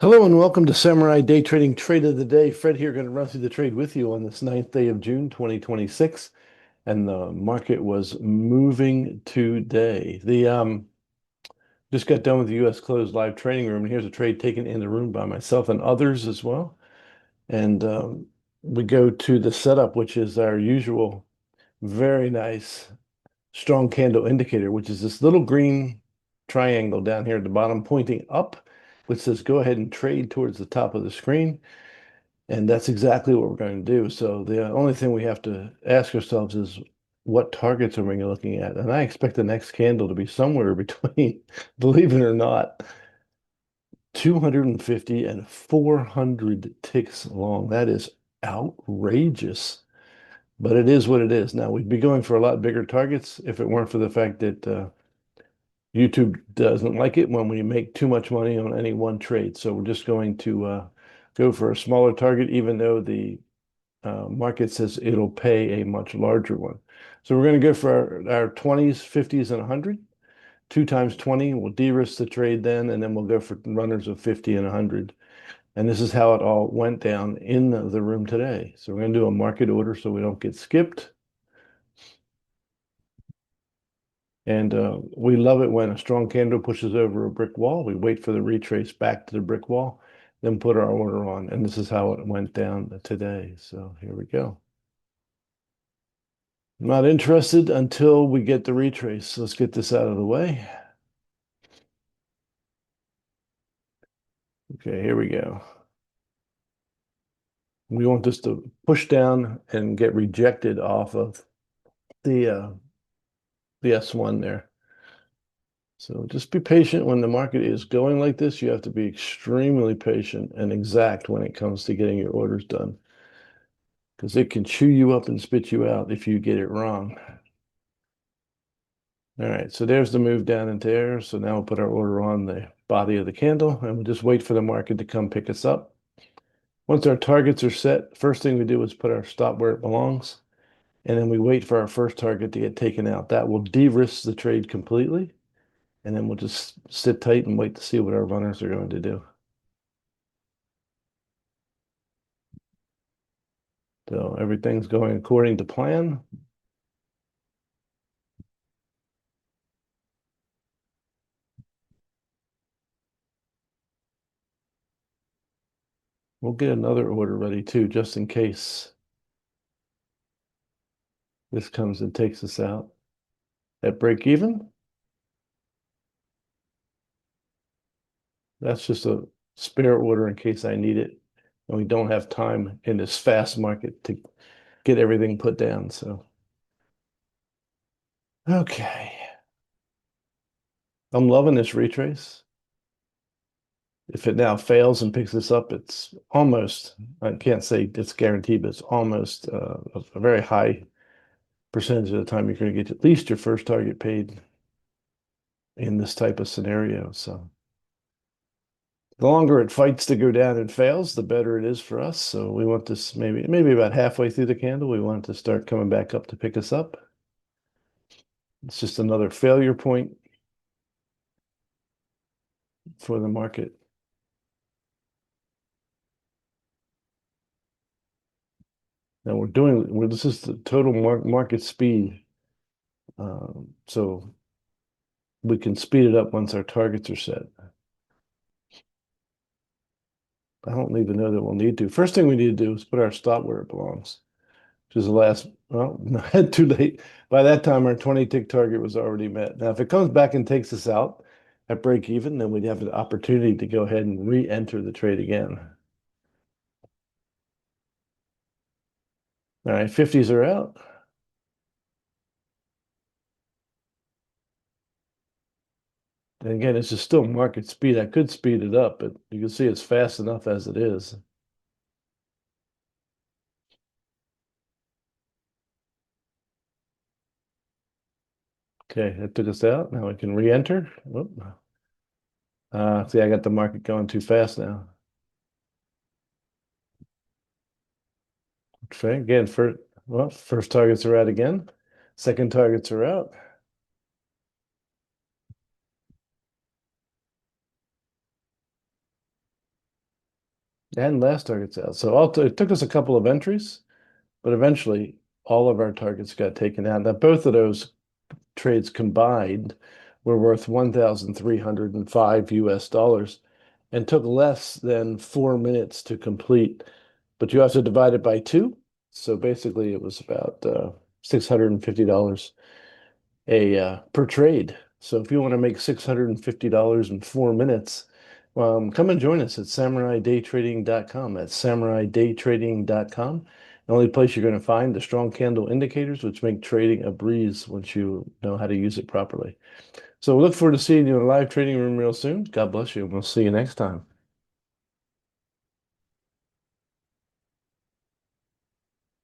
Hello and welcome to Samurai Day Trading Trade of the Day. Fred here, going to run through the trade with you on this ninth day of June 2026. And the market was moving today. The Just got done with the US closed live trading room, and here's a trade taken in the room by myself and others as well. And we go to the setup, which is our usual very nice strong candle indicator, which is this little green triangle down here at the bottom pointing up, which says go ahead and trade towards the top of the screen. And that's exactly what we're going to do. So the only thing we have to ask ourselves is what targets are we looking at? And I expect the next candle to be somewhere between, believe it or not, 250 and 400 ticks long. That is outrageous, but it is what it is. Now, we'd be going for a lot bigger targets if it weren't for the fact that YouTube doesn't like it when we make too much money on any one trade. So we're just going to go for a smaller target, even though the market says it'll pay a much larger one. So we're going to go for our 20s, 50s, and 100. 2 times 20, we'll de-risk the trade then, and then we'll go for runners of 50 and 100. And this is how it all went down in the room today. So we're going to do a market order so we don't get skipped. And we love it when a strong candle pushes over a brick wall. We wait for the retrace back to the brick wall, then put our order on. And this is how it went down today. So here we go. I'm not interested until we get the retrace. Let's get this out of the way. Okay, here we go. We want this to push down and get rejected off of the S1 there. So just be patient when the market is going like this. You have to be extremely patient and exact when it comes to getting your orders done, because it can chew you up and spit you out if you get it wrong. All right, so there's the move down into there. So now we'll put our order on the body of the candle, and we'll just wait for the market to come pick us up. Once our targets are set, first thing we do is put our stop where it belongs, and then we wait for our first target to get taken out. That will de-risk the trade completely, and then we'll just sit tight and wait to see what our runners are going to do. So everything's going according to plan. We'll get another order ready too, just in case this comes and takes us out at break even. That's just a spare order in case I need it. And we don't have time in this fast market to get everything put down. So, okay. I'm loving this retrace. If it now fails and picks this up, it's almost, I can't say it's guaranteed, but it's almost a very high percentage of the time you're going to get at least your first target paid in this type of scenario. So the longer it fights to go down and fails, the better it is for us. So we want this maybe about halfway through the candle, we want it to start coming back up to pick us up. It's just another failure point for the market. Now this is the total market speed. So we can speed it up once our targets are set. I don't even know that we'll need to. First thing we need to do is put our stop where it belongs, which is the last, well, too late. By that time, our 20 tick target was already met. Now, if it comes back and takes us out at break even, then we'd have the opportunity to go ahead and re-enter the trade again. All right, 50s are out. And again, it's just still market speed. I could speed it up, but you can see it's fast enough as it is. Okay, that took us out. Now we can re-enter. See, I got the market going too fast now. Okay, again, first targets are out again. Second targets are out. And last target's out. So it took us a couple of entries, but eventually all of our targets got taken out. Now, both of those trades combined were worth 1,305 US dollars and took less than 4 minutes to complete. But you also divide it by two. So basically, it was about $650 per trade. So if you want to make $650 in 4 minutes, come and join us at SamuraiDayTrading.com. That's SamuraiDayTrading.com. The only place you're going to find the strong candle indicators, which make trading a breeze once you know how to use it properly. So we look forward to seeing you in a live trading room real soon. God bless you, and we'll see you next time.